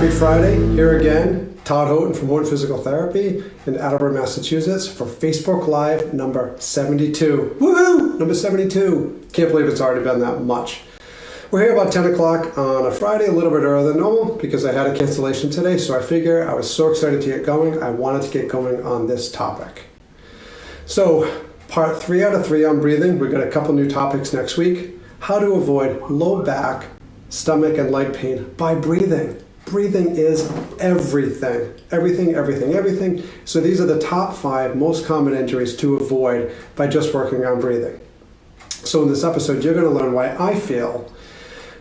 Happy Friday, here again, Todd Houghton from Houghton Physical Therapy in Attleboro, Massachusetts for Facebook Live number 72. Woohoo! Number 72. Can't believe it's already been that much. We're here about 10 o'clock on a Friday, a little bit earlier than normal because I had a cancellation today, so I figure I was so excited to get going, I wanted to get going on this topic. So, part 3 out of 3 on breathing. We've got a couple new topics next week. How to avoid low back, stomach, and leg pain by breathing. Breathing is everything. Everything. So these are the top 5 most common injuries to avoid by just working on breathing. So in this episode, you're going to learn why I feel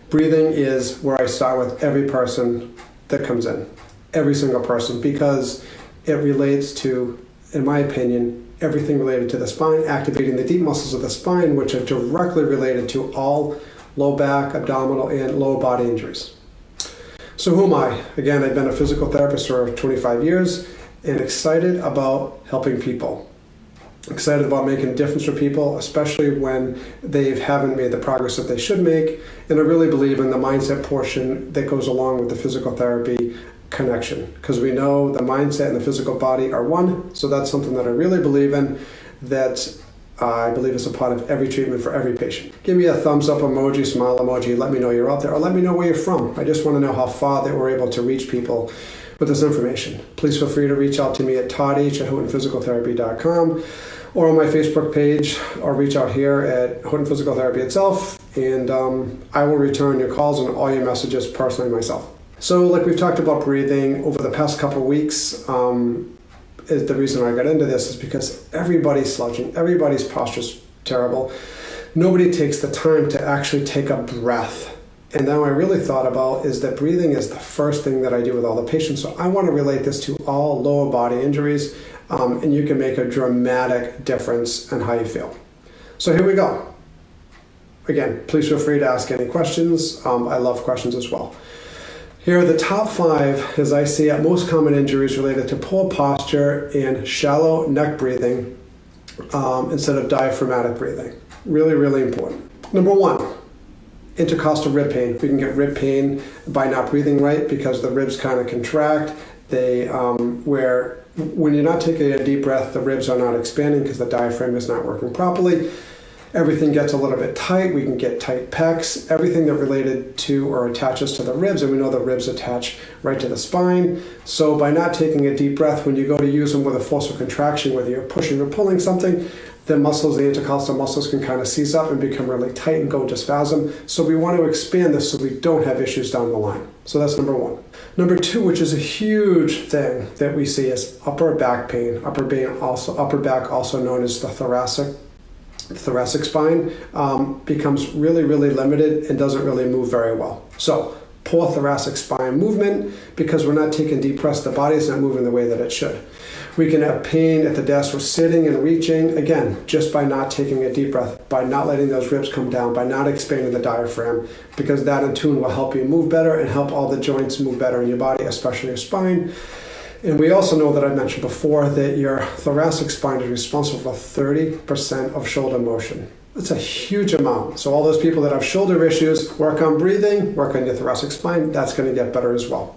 breathing is where I start with every person that comes in. Every single person, because it relates to, in my opinion, everything related to the spine, activating the deep muscles of the spine, which are directly related to all low back, abdominal, and lower body injuries. So who am I? Again, I've been a physical therapist for 25 years and excited about helping people. Excited about making a difference for people, especially when they haven't made the progress that they should make. And I really believe in the mindset portion that goes along with the physical therapy connection, because we know the mindset and the physical body are one. So that's something that I really believe in, that I believe is a part of every treatment for every patient. Give me a thumbs up emoji, smile emoji, let me know you're out there, or let me know where you're from. I just want to know how far that we're able to reach people with this information. Please feel free to reach out to me at todd@houghtonphysicaltherapy.com or on my Facebook page, or reach out here at Houghton Physical Therapy itself, and I will return your calls and all your messages personally myself. So like we've talked about breathing over the past couple of weeks, is the reason I got into this is because everybody's slouching, everybody's posture's terrible. Nobody takes the time to actually take a breath. And now I really thought about is that breathing is the first thing that I do with all the patients. So I want to relate this to all lower body injuries, and you can make a dramatic difference in how you feel. So here we go. Again, please feel free to ask any questions. I love questions as well. Here are the top 5, as I see it, most common injuries related to poor posture and shallow neck breathing instead of diaphragmatic breathing. Really, really important. Number 1, intercostal rib pain. We can get rib pain by not breathing right because the ribs kind of contract. When you're not taking a deep breath, the ribs are not expanding because the diaphragm is not working properly. Everything gets a little bit tight. We can get tight pecs, everything that related to or attaches to the ribs, and we know the ribs attach right to the spine. So by not taking a deep breath, when you go to use them with a forceful contraction, whether you're pushing or pulling something, the muscles, the intercostal muscles can kind of seize up and become really tight and go into spasm. So we want to expand this so we don't have issues down the line. So that's number 1. Number 2, which is a huge thing that we see, is upper back pain. Upper back, also known as the thoracic spine, becomes really, really limited and doesn't really move very well. So poor thoracic spine movement, because we're not taking deep breaths, the body's not moving the way that it should. We can have pain at the desk or sitting and reaching, again, just by not taking a deep breath, by not letting those ribs come down, by not expanding the diaphragm, because that in tune will help you move better and help all the joints move better in your body, especially your spine. And we also know that I mentioned before that your thoracic spine is responsible for 30% of shoulder motion. That's a huge amount. So all those people that have shoulder issues, work on breathing, work on your thoracic spine, that's going to get better as well.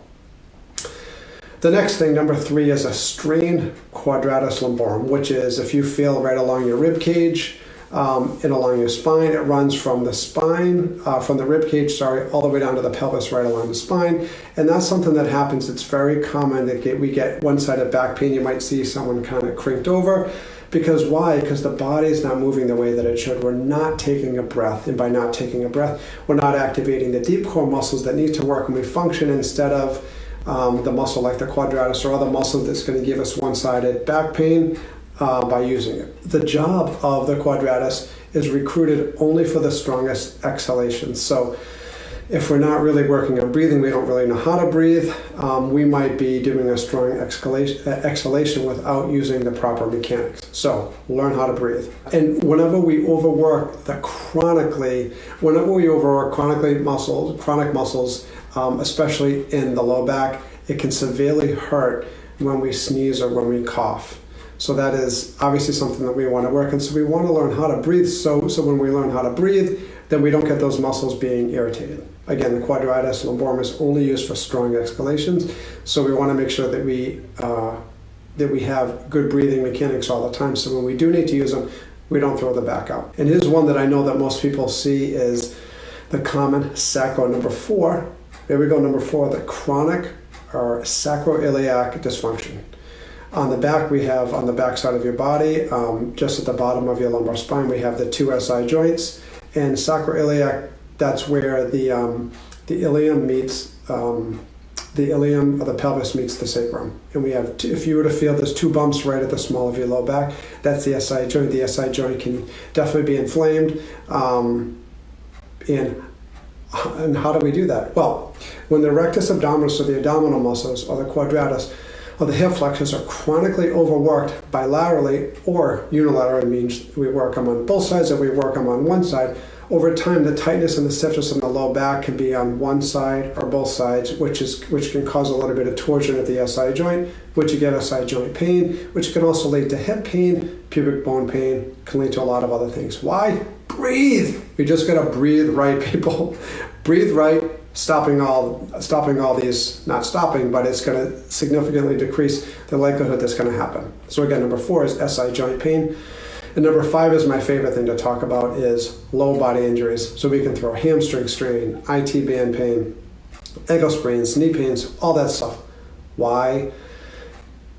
The next thing, number 3, is a strained quadratus lumborum, which is if you feel right along your rib cage and along your spine, it runs from the spine, from the rib cage, all the way down to the pelvis, right along the spine. And that's something that happens. It's very common that we get one-sided back pain. You might see someone kind of crinked over. Because why? Because the body's not moving the way that it should. We're not taking a breath. And by not taking a breath, we're not activating the deep core muscles that need to work when we function, instead of the muscle like the quadratus or other muscles that's going to give us one-sided back pain by using it. The job of the quadratus is recruited only for the strongest exhalations. So if we're not really working on breathing, we don't really know how to breathe, we might be doing a strong exhalation without using the proper mechanics. So learn how to breathe. And whenever we overwork chronic muscles, especially in the low back, it can severely hurt when we sneeze or when we cough. So that is obviously something that we want to work on. So we want to learn how to breathe. So when we learn how to breathe, then we don't get those muscles being irritated. Again, the quadratus lumborum is only used for strong exhalations, so we want to make sure that we have good breathing mechanics all the time, so when we do need to use them, we don't throw the back out. And here's one that I know that most people see is the common sacro number 4. There we go, number 4, the chronic or sacroiliac dysfunction. On the back, we have on the back side of your body, just at the bottom of your lumbar spine, we have the 2 SI joints, and sacroiliac, that's where the ilium meets the ilium of the pelvis meets the sacrum. And we have, if you were to feel there's 2 bumps right at the small of your low back, that's the SI joint. The SI joint can definitely be inflamed. And how do we do that? Well, when the rectus abdominis, or the abdominal muscles, or the quadratus, or the hip flexors are chronically overworked bilaterally or unilaterally, means we work them on both sides or we work them on one side. Over time, the tightness and the stiffness in the low back can be on one side or both sides, which can cause a little bit of torsion at the SI joint, which you get SI joint pain, which can also lead to hip pain, pubic bone pain, can lead to a lot of other things. Why? Breathe. We just gotta breathe right, people. Breathe right, stopping all these, not stopping, but it's gonna significantly decrease the likelihood that's gonna happen. So again, number 4 is SI joint pain. And number 5 is my favorite thing to talk about, is low body injuries. So we can throw hamstring strain, IT band pain, ankle sprains, knee pains, all that stuff. Why?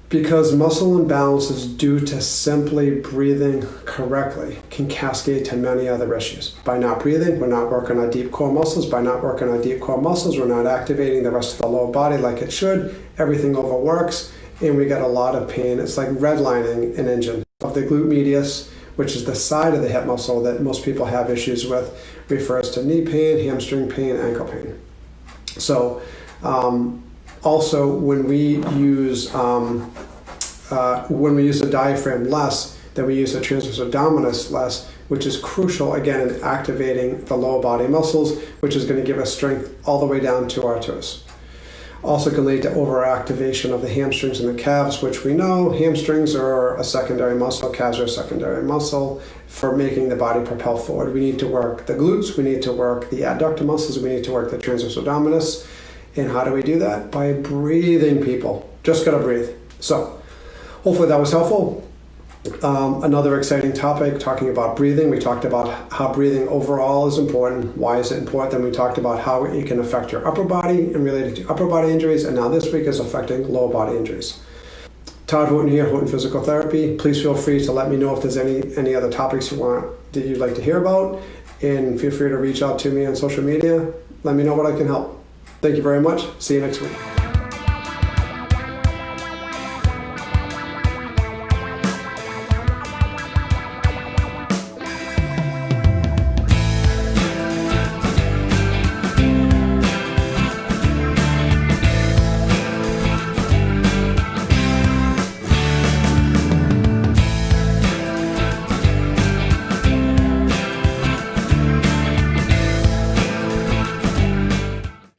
Because muscle imbalances due to simply breathing correctly can cascade to many other issues. By not breathing, we're not working our deep core muscles. By not working our deep core muscles, we're not activating the rest of the lower body like it should. Everything overworks, and we get a lot of pain. It's like redlining an engine. Of the glute medius, which is the side of the hip muscle that most people have issues with, refers to knee pain, hamstring pain, ankle pain. So also when we use the diaphragm less, then we use the transverse abdominis less, which is crucial again in activating the lower body muscles, which is going to give us strength all the way down to our toes. Also can lead to overactivation of the hamstrings and the calves, which we know hamstrings are a secondary muscle, calves are a secondary muscle for making the body propel forward. We need to work the glutes, we need to work the adductor muscles, we need to work the transverse abdominis. And how do we do that? By breathing, people. Just gotta breathe. So hopefully that was helpful. Another exciting topic, talking about breathing. We talked about how breathing overall is important. Why is it important? Then we talked about how it can affect your upper body and related to upper body injuries. And now this week is affecting lower body injuries. Todd Houghton here, Houghton Physical Therapy. Please feel free to let me know if there's any other topics that you'd like to hear about. And feel free to reach out to me on social media. Let me know what I can help. Thank you very much. See you next week.